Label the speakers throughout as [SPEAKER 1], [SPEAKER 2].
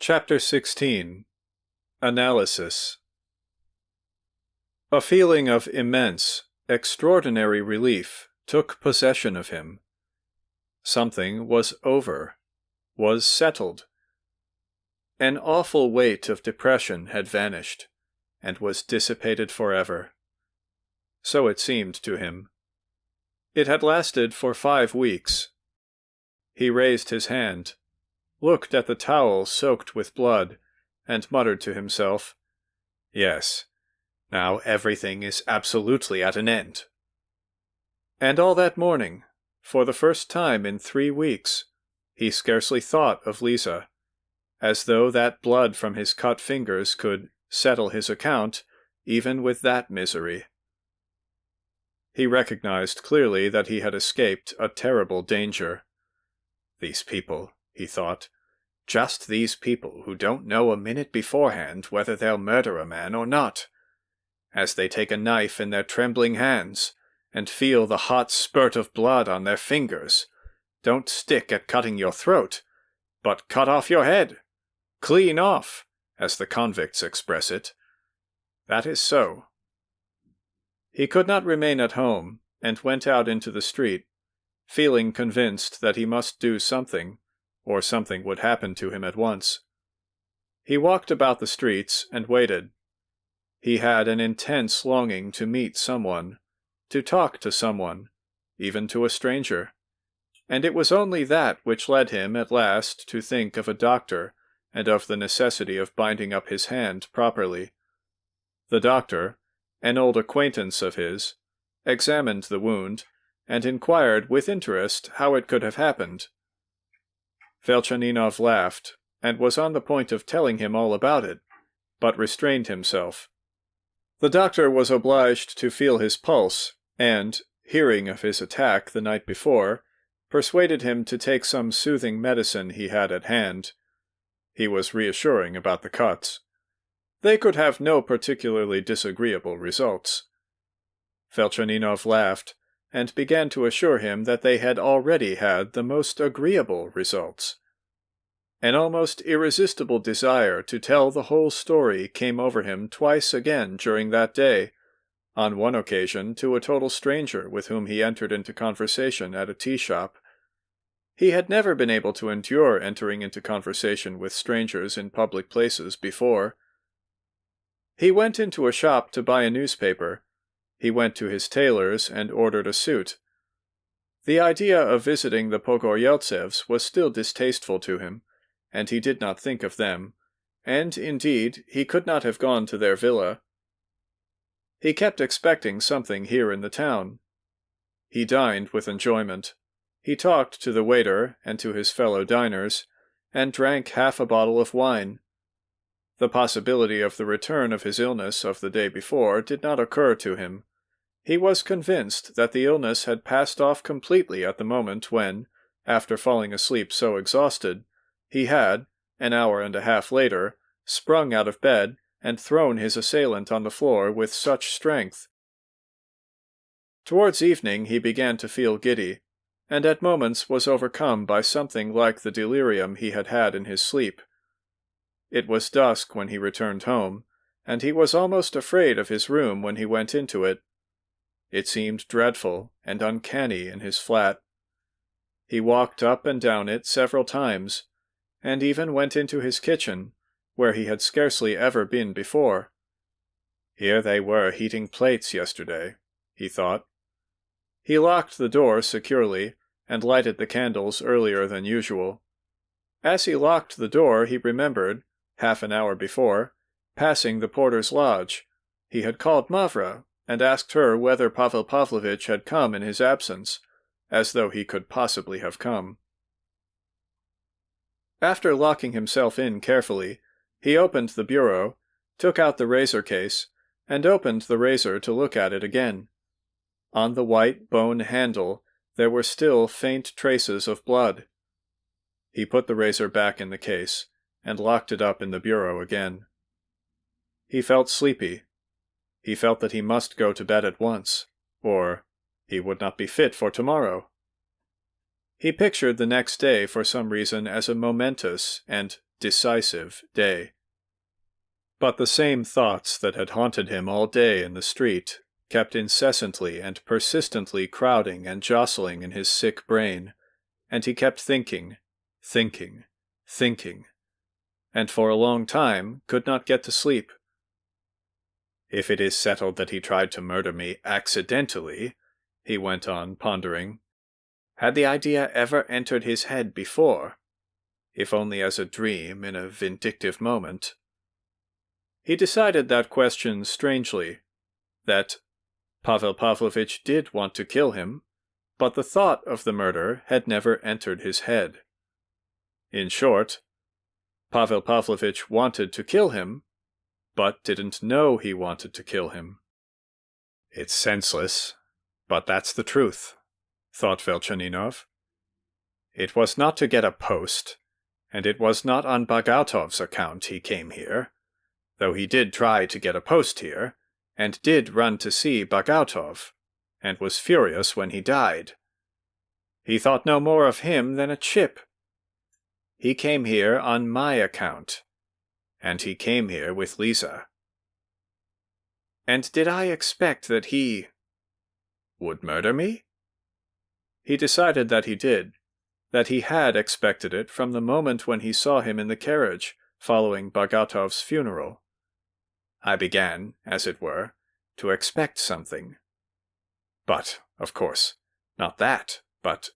[SPEAKER 1] Chapter 16. Analysis. A feeling of immense, extraordinary relief took possession of him. Something was over, was settled. An awful weight of depression had vanished, and was dissipated forever. So it seemed to him. It had lasted for 5 weeks. He raised his hand, looked at the towel soaked with blood, and muttered to himself, "Yes, now everything is absolutely at an end." And all that morning, for the first time in 3 weeks, he scarcely thought of Lisa, as though that blood from his cut fingers could settle his account even with that misery. He recognized clearly that he had escaped a terrible danger. These people, he thought, just these people who don't know a minute beforehand whether they'll murder a man or not. As they take a knife in their trembling hands and feel the hot spurt of blood on their fingers, don't stick at cutting your throat, but cut off your head. Clean off, as the convicts express it. That is so. He could not remain at home, and went out into the street, feeling convinced that he must do something, or something would happen to him at once. He walked about the streets and waited. He had an intense longing to meet someone, to talk to someone, even to a stranger, and it was only that which led him at last to think of a doctor and of the necessity of binding up his hand properly. The doctor, an old acquaintance of his, examined the wound, and inquired with interest how it could have happened. Velchaninov laughed, and was on the point of telling him all about it, but restrained himself. The doctor was obliged to feel his pulse, and, hearing of his attack the night before, persuaded him to take some soothing medicine he had at hand. He was reassuring about the cuts. They could have no particularly disagreeable results. Velchaninov laughed, and began to assure him that they had already had the most agreeable results. An almost irresistible desire to tell the whole story came over him twice again during that day, on one occasion to a total stranger with whom he entered into conversation at a tea shop. He had never been able to endure entering into conversation with strangers in public places before. He went into a shop to buy a newspaper. He went to his tailor's and ordered a suit. The idea of visiting the Pogoryeltsevs was still distasteful to him, and he did not think of them, and, indeed, he could not have gone to their villa. He kept expecting something here in the town. He dined with enjoyment. He talked to the waiter and to his fellow diners, and drank half a bottle of wine. The possibility of the return of his illness of the day before did not occur to him. He was convinced that the illness had passed off completely at the moment when, after falling asleep so exhausted, he had, an hour and a half later, sprung out of bed and thrown his assailant on the floor with such strength. Towards evening he began to feel giddy, and at moments was overcome by something like the delirium he had had in his sleep. It was dusk when he returned home, and he was almost afraid of his room when he went into it. It seemed dreadful and uncanny in his flat. He walked up and down it several times, and even went into his kitchen, where he had scarcely ever been before. Here they were heating plates yesterday, he thought. He locked the door securely, and lighted the candles earlier than usual. As he locked the door he remembered, half an hour before, passing the porter's lodge. He had called Mavra, and asked her whether Pavel Pavlovitch had come in his absence, as though he could possibly have come. After locking himself in carefully, he opened the bureau, took out the razor case, and opened the razor to look at it again. On the white bone handle there were still faint traces of blood. He put the razor back in the case, and locked it up in the bureau again. He felt sleepy. He felt that he must go to bed at once, or he would not be fit for tomorrow. He pictured the next day for some reason as a momentous and decisive day. But the same thoughts that had haunted him all day in the street kept incessantly and persistently crowding and jostling in his sick brain, and he kept thinking, and for a long time could not get to sleep. If it is settled that he tried to murder me accidentally, he went on, pondering, had the idea ever entered his head before, if only as a dream in a vindictive moment? He decided that question strangely, that Pavel Pavlovitch did want to kill him, but the thought of the murder had never entered his head. In short, Pavel Pavlovitch wanted to kill him, but didn't know he wanted to kill him. It's senseless, but that's the truth, thought Velchaninov. It was not to get a post, and it was not on Bagautov's account he came here, though he did try to get a post here, and did run to see Bagautov, and was furious when he died. He thought no more of him than a chip. He came here on my account, and he came here with Lisa. And did I expect that he would murder me? He decided that he did, that he had expected it from the moment when he saw him in the carriage following Bagautov's funeral. I began, as it were, to expect something. But, of course, not that, but,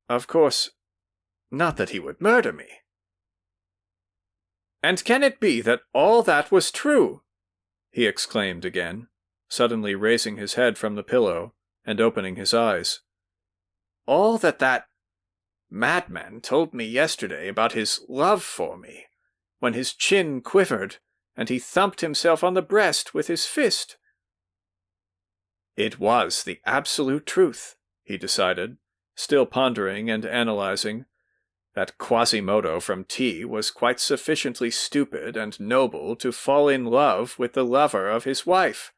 [SPEAKER 1] of course, not that he would murder me. And can it be that all that was true? He exclaimed again, suddenly raising his head from the pillow and opening his eyes. All that madman told me yesterday about his love for me, when his chin quivered and he thumped himself on the breast with his fist. It was the absolute truth, he decided, still pondering and analyzing. That Quasimodo from T was quite sufficiently stupid and noble to fall in love with the lover of his wife,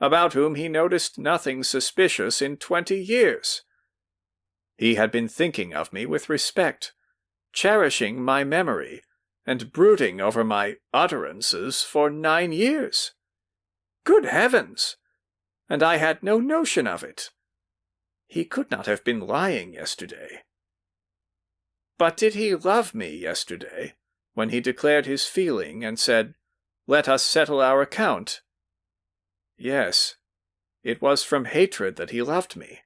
[SPEAKER 1] about whom he noticed nothing suspicious in 20 years. He had been thinking of me with respect, cherishing my memory, and brooding over my utterances for 9 years. Good heavens! And I had no notion of it. He could not have been lying yesterday. But did he love me yesterday, when he declared his feeling and said, "Let us settle our account"? Yes, it was from hatred that he loved me.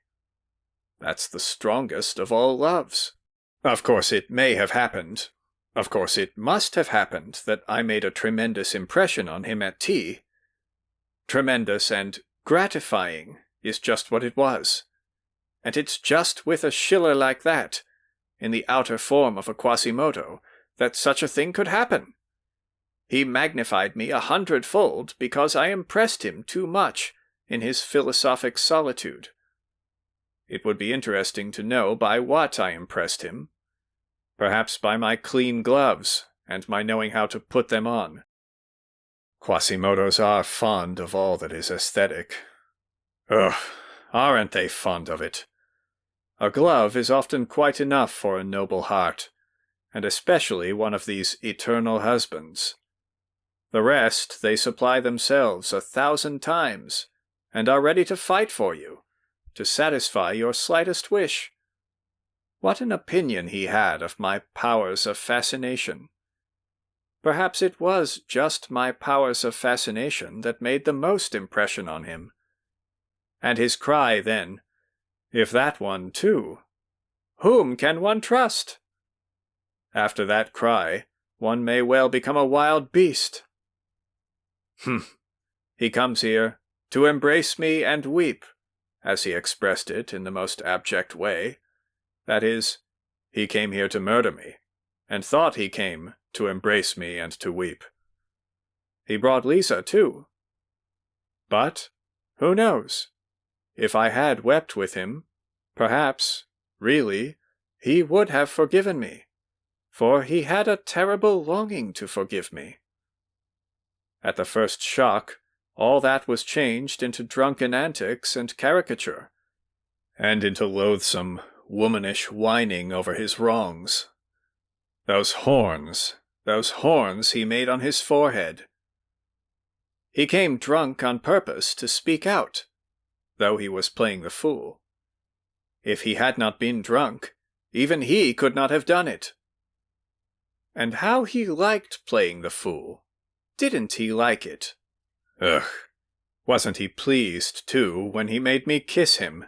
[SPEAKER 1] That's the strongest of all loves. Of course it may have happened, of course it must have happened, that I made a tremendous impression on him at tea. Tremendous and gratifying is just what it was. And it's just with a Schiller like that, in the outer form of a Quasimodo, that such a thing could happen. He magnified me 100-fold because I impressed him too much in his philosophic solitude. It would be interesting to know by what I impressed him. Perhaps by my clean gloves, and my knowing how to put them on. Quasimodos are fond of all that is aesthetic. Ugh, aren't they fond of it? A glove is often quite enough for a noble heart, and especially one of these eternal husbands. The rest they supply themselves 1,000 times, and are ready to fight for you, to satisfy your slightest wish. What an opinion he had of my powers of fascination. Perhaps it was just my powers of fascination that made the most impression on him. And his cry then, "If that one too, whom can one trust?" After that cry, one may well become a wild beast. He comes here to embrace me and weep, as he expressed it in the most abject way. That is, he came here to murder me, and thought he came to embrace me and to weep. He brought Lisa, too. But, who knows? If I had wept with him, perhaps, really, he would have forgiven me, for he had a terrible longing to forgive me. At the first shock, all that was changed into drunken antics and caricature, and into loathsome, womanish whining over his wrongs. Those horns, those horns he made on his forehead. He came drunk on purpose to speak out, though he was playing the fool. If he had not been drunk, even he could not have done it. And how he liked playing the fool. Didn't he like it? Ugh, wasn't he pleased, too, when he made me kiss him?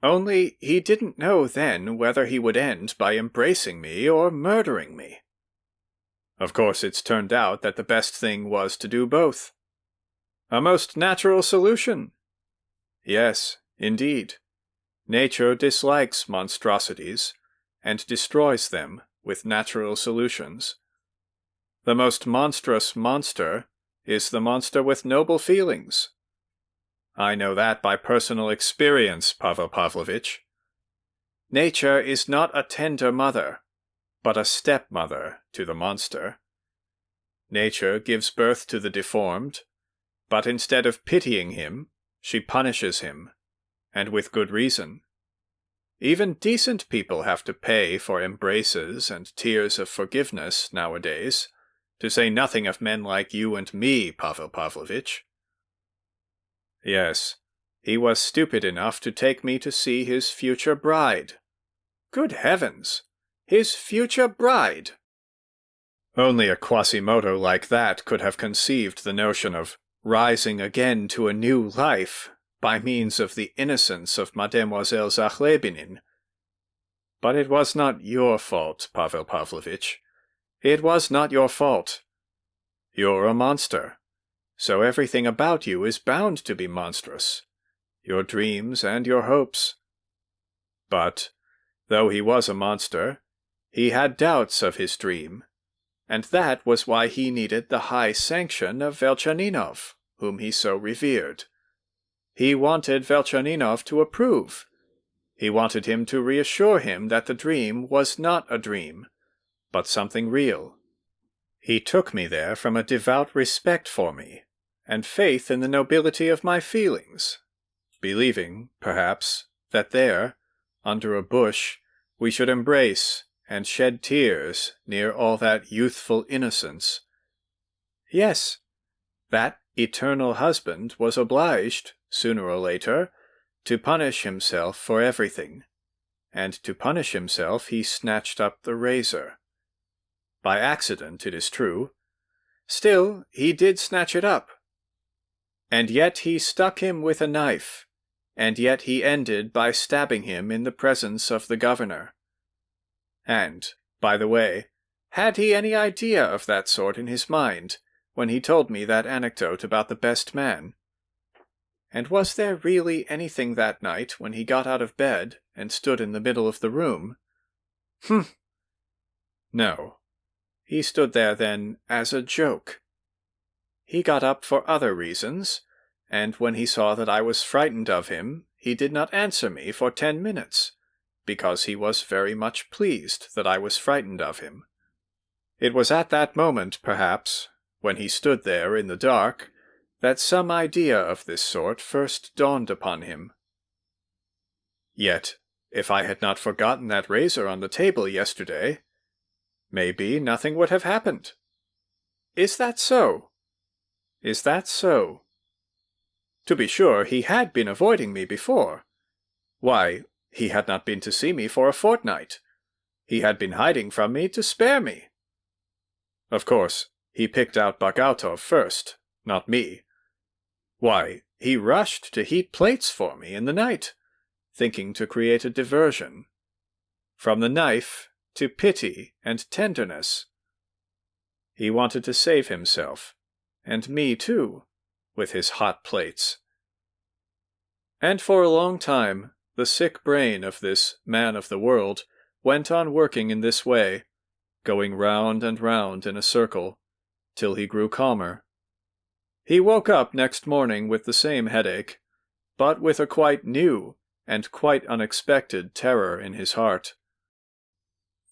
[SPEAKER 1] Only he didn't know then whether he would end by embracing me or murdering me. Of course, it's turned out that the best thing was to do both. A most natural solution. Yes, indeed. Nature dislikes monstrosities, and destroys them with natural solutions. The most monstrous monster is the monster with noble feelings. I know that by personal experience, Pavel Pavlovich. Nature is not a tender mother, but a stepmother to the monster. Nature gives birth to the deformed, but instead of pitying him, she punishes him, and with good reason. Even decent people have to pay for embraces and tears of forgiveness nowadays, to say nothing of men like you and me, Pavel Pavlovich. Yes, he was stupid enough to take me to see his future bride. Good heavens! His future bride! Only a Quasimodo like that could have conceived the notion of rising again to a new life by means of the innocence of Mademoiselle Zachlebinin. But it was not your fault, Pavel Pavlovich. It was not your fault. You're a monster, so everything about you is bound to be monstrous, your dreams and your hopes. But, though he was a monster, he had doubts of his dream, and that was why he needed the high sanction of Velchaninov, whom he so revered. He wanted Velchaninov to approve. He wanted him to reassure him that the dream was not a dream, but something real. He took me there from a devout respect for me, and faith in the nobility of my feelings, believing, perhaps, that there, under a bush, we should embrace and shed tears near all that youthful innocence. Yes, that eternal husband was obliged, sooner or later, to punish himself for everything, and to punish himself he snatched up the razor. By accident, it is true. Still, he did snatch it up. And yet he stuck him with a knife, and yet he ended by stabbing him in the presence of the governor. And, by the way, had he any idea of that sort in his mind when he told me that anecdote about the best man? And was there really anything that night when he got out of bed and stood in the middle of the room? No. He stood there then as a joke. He got up for other reasons, and when he saw that I was frightened of him, he did not answer me for 10 minutes, because he was very much pleased that I was frightened of him. It was at that moment, perhaps, when he stood there in the dark, that some idea of this sort first dawned upon him. Yet, if I had not forgotten that razor on the table yesterday, maybe nothing would have happened. Is that so? Is that so? To be sure, he had been avoiding me before. Why, he had not been to see me for a fortnight. He had been hiding from me to spare me. Of course, he picked out Bagautov first, not me. Why, he rushed to heat plates for me in the night, thinking to create a diversion. From the knife to pity and tenderness. He wanted to save himself, and me too, with his hot plates. And for a long time, the sick brain of this man of the world went on working in this way, going round and round in a circle, till he grew calmer. He woke up next morning with the same headache, but with a quite new and quite unexpected terror in his heart.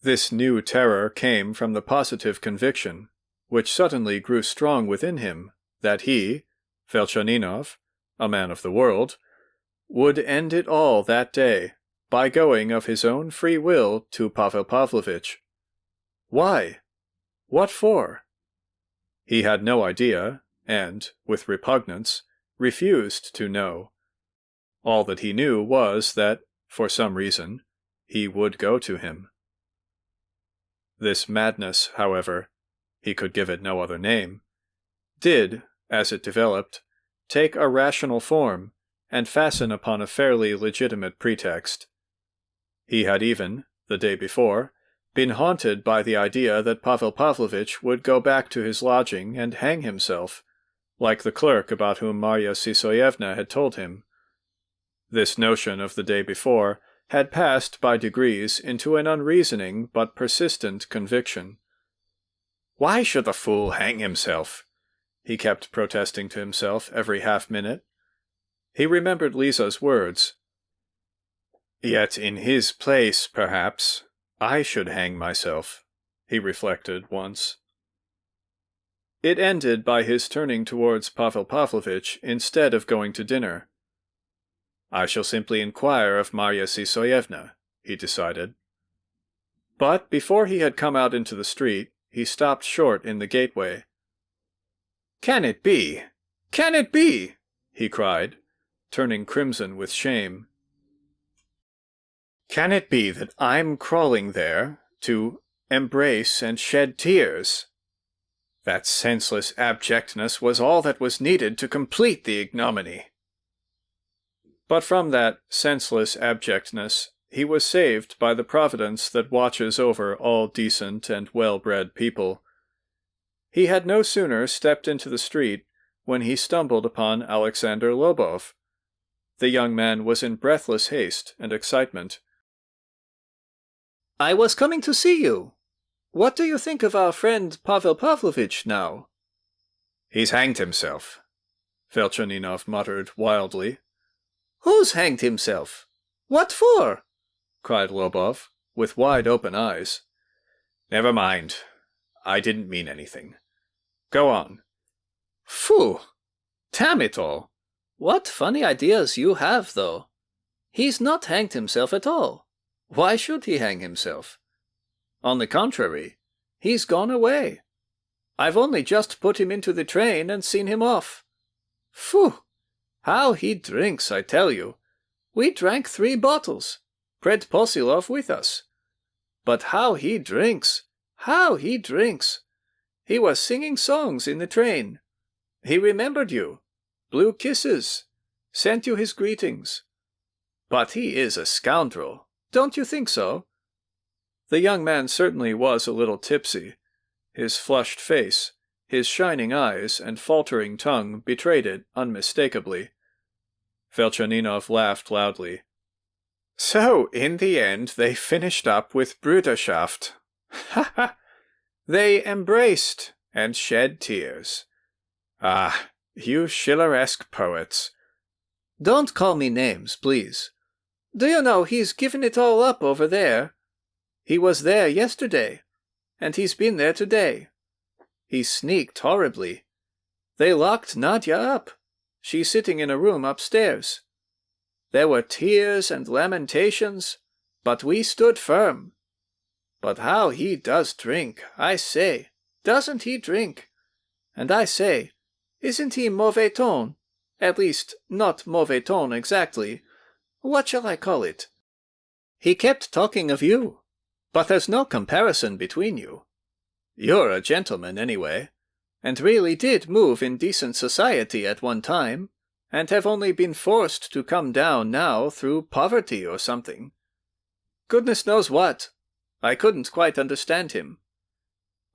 [SPEAKER 1] This new terror came from the positive conviction, which suddenly grew strong within him, that he, Velchaninov, a man of the world, would end it all that day by going of his own free will to Pavel Pavlovich. Why? What for? He had no idea, and, with repugnance, refused to know. All that he knew was that, for some reason, he would go to him. This madness, however, he could give it no other name, did, as it developed, take a rational form and fasten upon a fairly legitimate pretext. He had even, the day before, been haunted by the idea that Pavel Pavlovitch would go back to his lodging and hang himself, like the clerk about whom Marya Sisoyevna had told him. This notion of the day before had passed by degrees into an unreasoning but persistent conviction. Why should the fool hang himself? He kept protesting to himself every half-minute. He remembered Lisa's words. Yet in his place, perhaps, I should hang myself, he reflected once. It ended by his turning towards Pavel Pavlovitch instead of going to dinner. I shall simply inquire of Marya Sisoyevna, he decided. But before he had come out into the street, he stopped short in the gateway. Can it be? Can it be? He cried, turning crimson with shame. Can it be that I'm crawling there to embrace and shed tears? That senseless abjectness was all that was needed to complete the ignominy. But from that senseless abjectness he was saved by the providence that watches over all decent and well-bred people. He had no sooner stepped into the street when he stumbled upon Alexander Lobov. The young man was in breathless haste and excitement. I was coming to see you. What do you think of our friend Pavel Pavlovitch now? He's hanged himself, Velchaninov muttered wildly. Who's hanged himself? What for? Cried Lobov, with wide-open eyes. Never mind. I didn't mean anything. Go on. Phew! Damn it all! What funny ideas you have, though. He's not hanged himself at all. Why should he hang himself? On the contrary, he's gone away. I've only just put him into the train and seen him off. Phew! How he drinks, I tell you. We drank 3 bottles, Predposilov with us. But how he drinks! How he drinks! He was singing songs in the train. He remembered you, blew kisses, sent you his greetings. But he is a scoundrel, don't you think so? The young man certainly was a little tipsy. His flushed face, his shining eyes and faltering tongue betrayed it unmistakably. Velchaninov laughed loudly. So, in the end, they finished up with Bruderschaft. Ha ha! They embraced and shed tears. Ah, you Schilleresque poets. Don't call me names, please. Do you know he's given it all up over there? He was there yesterday, and he's been there today. He sneaked horribly. They locked Nadia up. She's sitting in a room upstairs. There were tears and lamentations, but we stood firm. But how he does drink, I say. Doesn't he drink? And I say, isn't he mauvais ton? At least, not mauvais ton exactly. What shall I call it? He kept talking of you, but there's no comparison between you. You're a gentleman anyway, and really did move in decent society at one time, and have only been forced to come down now through poverty or something. Goodness knows what. I couldn't quite understand him.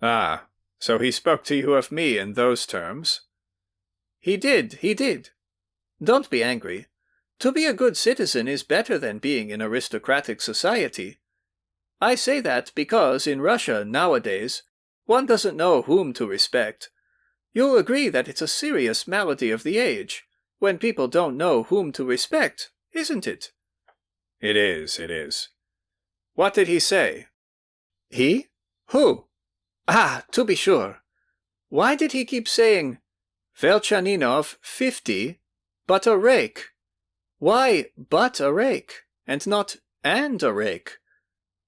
[SPEAKER 1] Ah, so he spoke to you of me in those terms? He did. Don't be angry. To be a good citizen is better than being in aristocratic society. I say that because in Russia nowadays one doesn't know whom to respect. You'll agree that it's a serious malady of the age, when people don't know whom to respect, isn't it? It is. What did he say? He? Who? Ah, to be sure. Why did he keep saying, Velchaninov, 50, but a rake? Why but a rake, and not and a rake?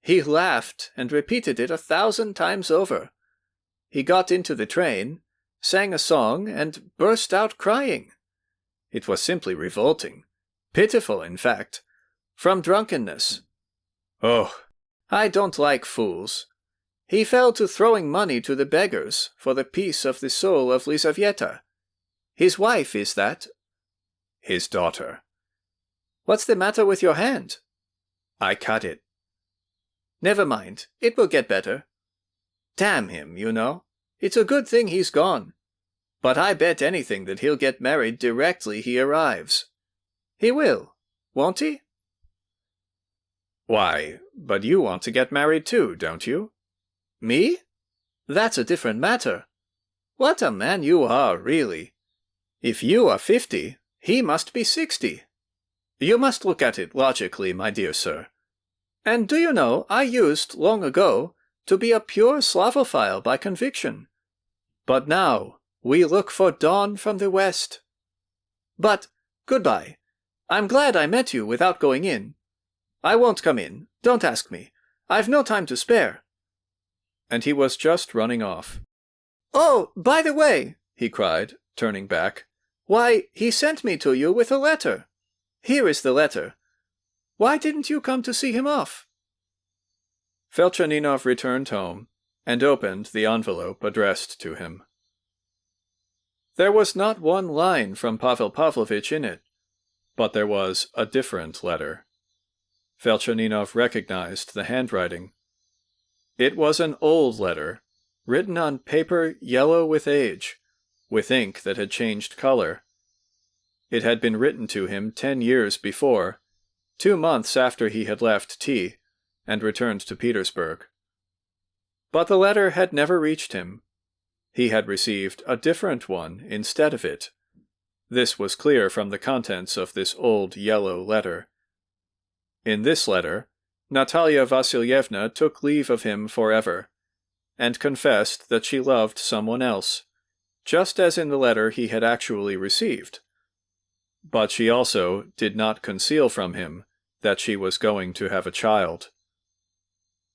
[SPEAKER 1] He laughed and repeated it 1,000 times over. He got into the train, sang a song, and burst out crying. It was simply revolting. Pitiful, in fact. From drunkenness. Oh, I don't like fools. He fell to throwing money to the beggars for the peace of the soul of Lizaveta. His wife, is that? His daughter. What's the matter with your hand? I cut it. Never mind, it will get better. Damn him, you know. It's a good thing he's gone. But I bet anything that he'll get married directly he arrives. He will, won't he? Why, but you want to get married too, don't you? Me? That's a different matter. What a man you are, really. If you are 50, he must be 60. You must look at it logically, my dear sir. And do you know, I used, long ago, to be a pure Slavophile by conviction. But now, we look for dawn from the west. But, goodbye. I'm glad I met you without going in. I won't come in. Don't ask me. I've no time to spare. And he was just running off. Oh, by the way, he cried, turning back. Why, he sent me to you with a letter. Here is the letter. Why didn't you come to see him off? Felchaninov returned home and opened the envelope addressed to him. There was not one line from Pavel Pavlovitch in it, but there was a different letter. Felchaninov recognized the handwriting. It was an old letter, written on paper yellow with age, with ink that had changed color. It had been written to him 10 years before, 2 months after he had left T and returned to Petersburg. But the letter had never reached him. He had received a different one instead of it. This was clear from the contents of this old yellow letter. In this letter, Natalia Vasilyevna took leave of him forever, and confessed that she loved someone else, just as in the letter he had actually received. But she also did not conceal from him that she was going to have a child.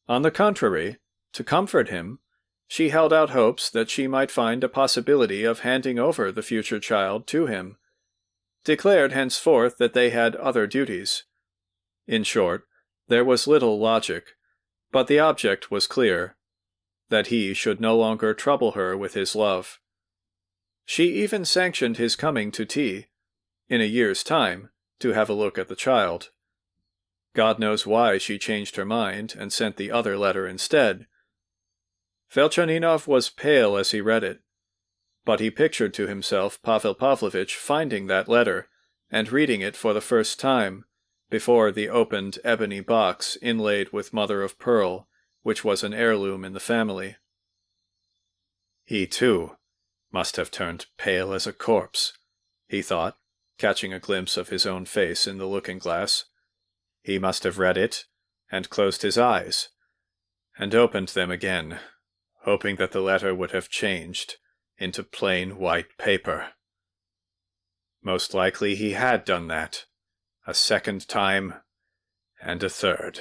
[SPEAKER 1] On the contrary, to comfort him, she held out hopes that she might find a possibility of handing over the future child to him, declared henceforth that they had other duties. In short, there was little logic, but the object was clear, that he should no longer trouble her with his love. She even sanctioned his coming to T, in a year's time, to have a look at the child. God knows why she changed her mind and sent the other letter instead. Felchaninov was pale as he read it, but he pictured to himself Pavel Pavlovitch finding that letter and reading it for the first time, before the opened ebony box inlaid with mother-of-pearl, which was an heirloom in the family. He, too, must have turned pale as a corpse, he thought, catching a glimpse of his own face in the looking-glass. He must have read it, and closed his eyes, and opened them again, hoping that the letter would have changed into plain white paper. Most likely he had done that, a second time, and a third.